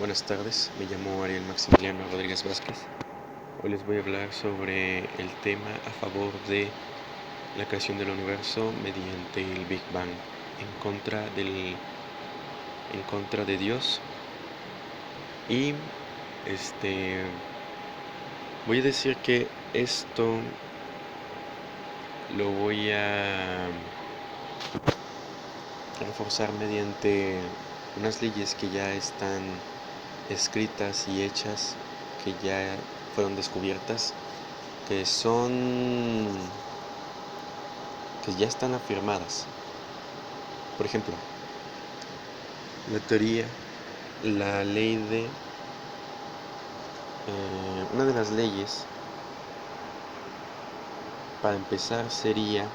Buenas tardes, me llamo Ariel Maximiliano Rodríguez Vázquez. Hoy les voy a hablar sobre el tema a favor de la creación del universo mediante el Big Bang, en contra de Dios. Y voy a decir que esto lo voy a reforzar mediante unas leyes que ya están escritas y hechas, que ya fueron descubiertas, que ya están afirmadas. Por ejemplo, la ley de una de las leyes, para empezar, sería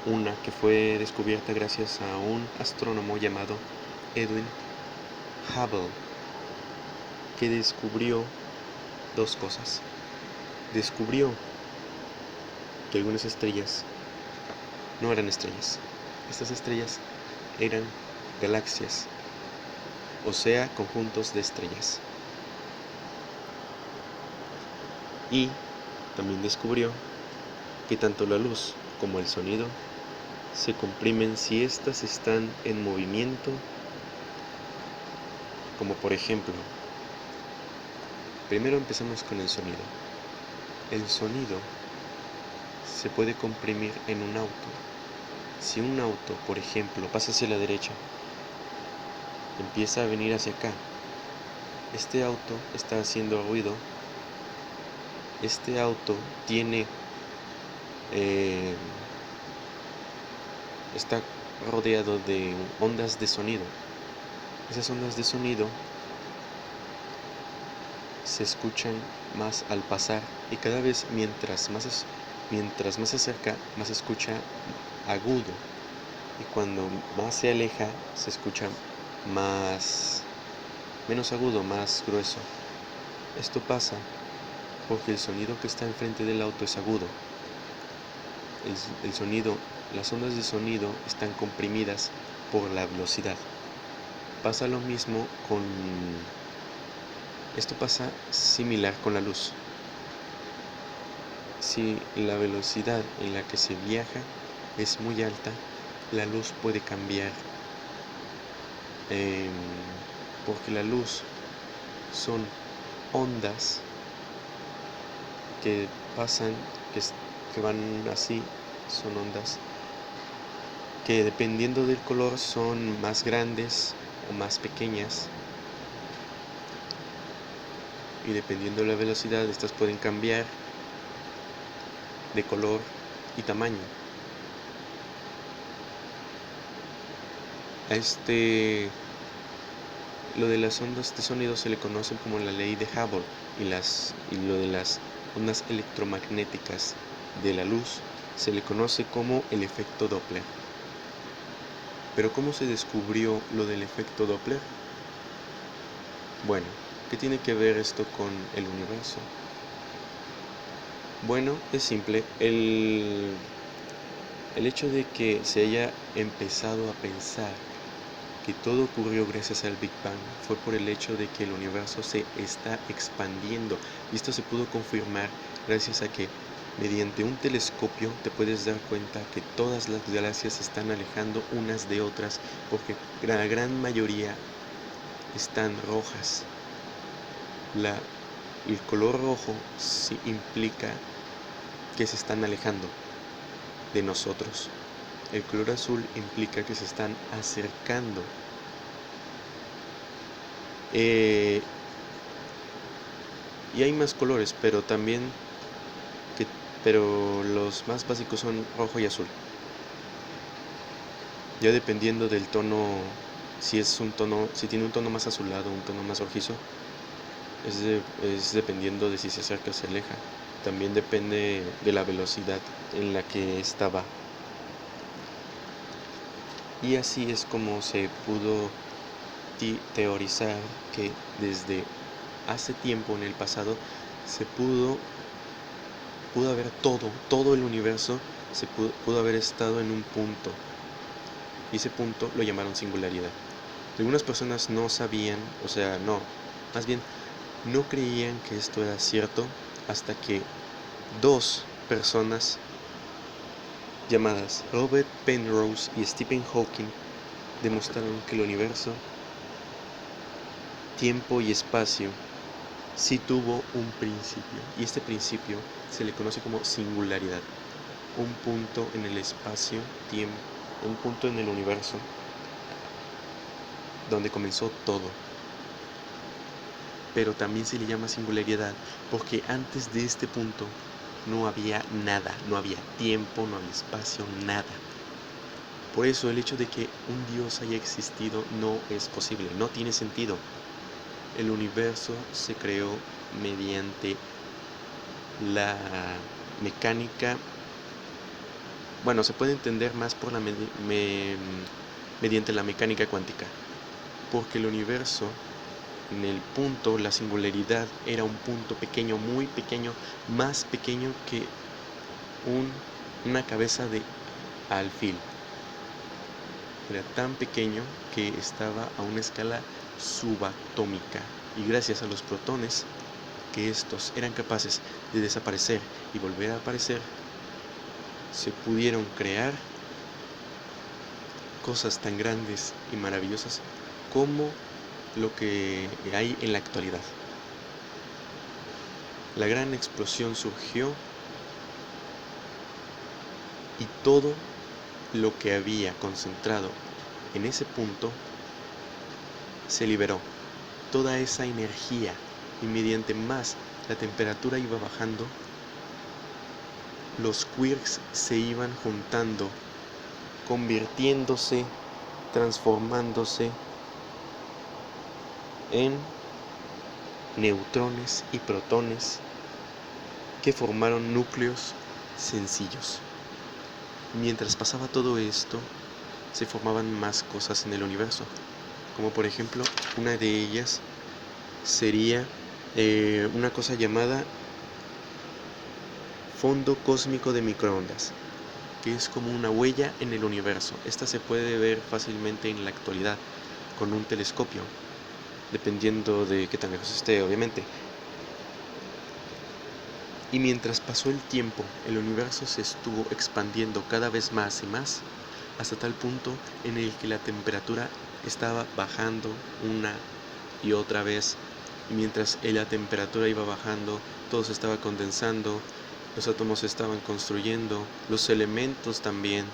una que fue descubierta gracias a un astrónomo llamado Edwin Hubble, que descubrió dos cosas. Descubrió que algunas estrellas no eran estrellas. Estas estrellas eran galaxias, o sea, conjuntos de estrellas. Y también descubrió que tanto la luz como el sonido se comprimen si éstas están en movimiento, como por ejemplo, primero empezamos con el sonido. El sonido se puede comprimir en un auto. Si un auto, por ejemplo, pasa hacia la derecha, empieza a venir hacia acá, este auto está haciendo ruido. Este auto está rodeado de ondas de sonido. Esas ondas de sonido se escuchan más al pasar, y cada vez mientras más se acerca, más se escucha agudo, y cuando más se aleja se escucha menos agudo, más grueso. Esto pasa porque el sonido que está enfrente del auto es agudo. Las ondas de sonido están comprimidas por la velocidad. Pasa lo mismo esto pasa similar con la luz. Si la velocidad en la que se viaja es muy alta, la luz puede cambiar, porque la luz son ondas que pasan, que van así. Son ondas que, dependiendo del color, son más grandes o más pequeñas, y dependiendo de la velocidad, estas pueden cambiar de color y tamaño. Lo de las ondas de sonido se le conoce como la ley de Hubble, y lo de las ondas electromagnéticas de la luz se le conoce como el efecto Doppler. Pero ¿cómo se descubrió lo del efecto Doppler? Bueno, ¿qué tiene que ver esto con el universo? Bueno, es simple. El hecho de que se haya empezado a pensar que todo ocurrió gracias al Big Bang fue por el hecho de que el universo se está expandiendo, y esto se pudo confirmar gracias a que mediante un telescopio te puedes dar cuenta que todas las galaxias se están alejando unas de otras, porque la gran mayoría están rojas. El color rojo sí implica que se están alejando de nosotros. El color azul implica que se están acercando. Y hay más colores, pero los más básicos son rojo y azul. Ya dependiendo del tono, si tiene un tono más azulado, un tono más rojizo, es dependiendo de si se acerca o se aleja. También depende de la velocidad en la que estaba. Y así es como se pudo teorizar que desde hace tiempo, en el pasado, se pudo haber todo el universo pudo haber estado en un punto. y ese punto lo llamaron singularidad. Algunas personas no sabían, más bien no creían que esto era cierto hasta que dos personas llamadas Robert Penrose y Stephen Hawking demostraron que el universo, tiempo y espacio sí tuvo un principio, y este principio se le conoce como singularidad, un punto en el espacio, tiempo, un punto en el universo donde comenzó todo. Pero también se le llama singularidad porque antes de este punto no había nada, no había tiempo, no había espacio, nada. Por eso el hecho de que un Dios haya existido no es posible, no tiene sentido. El universo se creó mediante la mecánica, se puede entender más por mediante la mecánica cuántica, porque el universo, en el punto, la singularidad era un punto pequeño, muy pequeño, más pequeño que una cabeza de alfil. Era tan pequeño que estaba a una escala subatómica, y gracias a los protones, que estos eran capaces de desaparecer y volver a aparecer, se pudieron crear cosas tan grandes y maravillosas como lo que hay en la actualidad. La gran explosión surgió y todo lo que había concentrado en ese punto se liberó, toda esa energía, y mediante más la temperatura iba bajando, los quarks se iban juntando, convirtiéndose, transformándose en neutrones y protones que formaron núcleos sencillos. Mientras pasaba todo esto, se formaban más cosas en el universo, como por ejemplo, una de ellas sería una cosa llamada fondo cósmico de microondas, que es como una huella en el universo. Esta se puede ver fácilmente en la actualidad con un telescopio, dependiendo de qué tan lejos esté, obviamente. Y mientras pasó el tiempo, el universo se estuvo expandiendo cada vez más y más, hasta tal punto en el que la temperatura estaba bajando una y otra vez, y mientras la temperatura iba bajando, todo se estaba condensando, los átomos se estaban construyendo, los elementos también,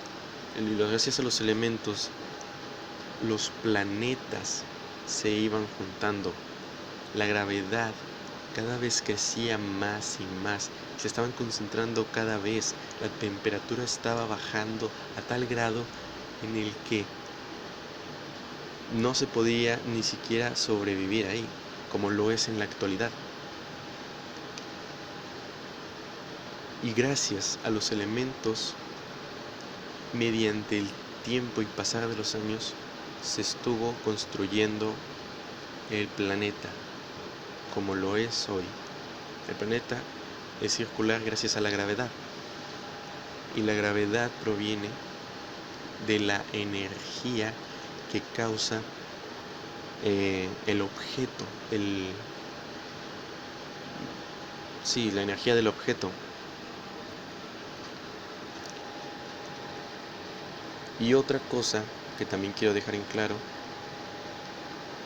y gracias a los elementos, los planetas se iban juntando, la gravedad cada vez crecía más y más, se estaban concentrando cada vez, la temperatura estaba bajando a tal grado en el que no se podía ni siquiera sobrevivir ahí, como lo es en la actualidad. Y gracias a los elementos, mediante el tiempo y pasar de los años, se estuvo construyendo el planeta como lo es hoy. El planeta es circular gracias a la gravedad, y la gravedad proviene de la energía que causa el objeto, la energía del objeto. Y otra cosa que también quiero dejar en claro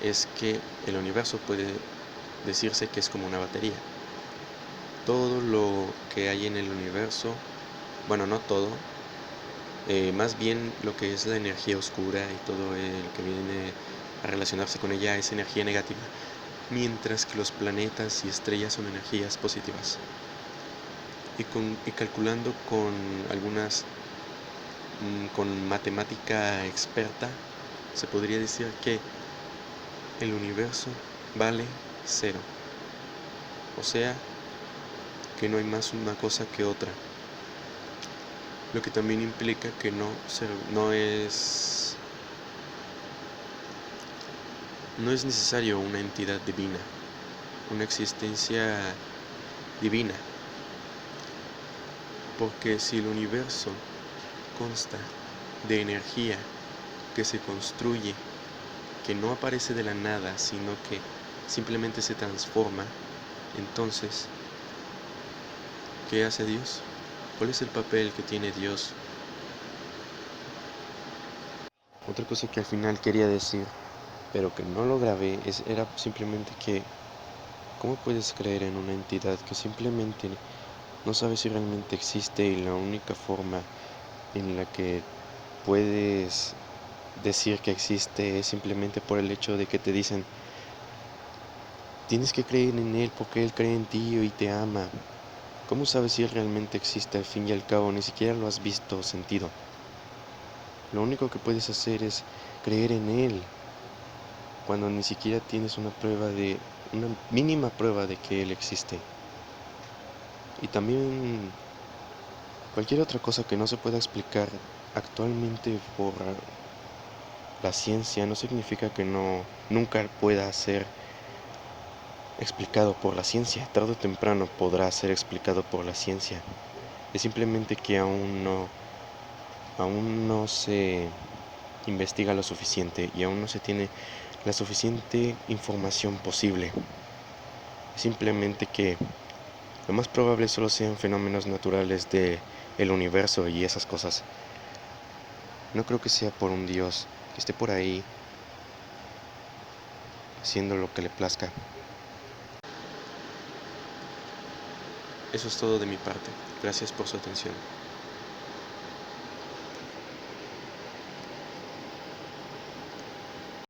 es que el universo puede decirse que es como una batería. Todo lo que hay en el universo, no todo, más bien lo que es la energía oscura y todo el que viene a relacionarse con ella es energía negativa, mientras que los planetas y estrellas son energías positivas. Y calculando con con matemática experta, se podría decir que el universo vale 0, o sea que no hay más una cosa que otra, lo que también implica que no es necesario una entidad divina, una existencia divina, porque si el universo consta de energía que se construye, que no aparece de la nada, sino que simplemente se transforma, entonces, ¿qué hace Dios? ¿Cuál es el papel que tiene Dios? Otra cosa que al final quería decir, pero que no lo grabé, era simplemente que, ¿cómo puedes creer en una entidad que simplemente no sabes si realmente existe y la única forma en la que puedes decir que existe es simplemente por el hecho de que te dicen, tienes que creer en él porque él cree en ti y te ama? ¿Cómo sabes si él realmente existe al fin y al cabo? Ni siquiera lo has visto o sentido. Lo único que puedes hacer es creer en él cuando ni siquiera tienes una mínima prueba de que él existe. Y también cualquier otra cosa que no se pueda explicar actualmente por la ciencia no significa que nunca pueda ser explicado por la ciencia. Tarde o temprano podrá ser explicado por la ciencia. Es simplemente que aún no se investiga lo suficiente y aún no se tiene la suficiente información posible. Simplemente que lo más probable solo sean fenómenos naturales del universo y esas cosas. No creo que sea por un Dios que esté por ahí haciendo lo que le plazca. Eso es todo de mi parte. Gracias por su atención.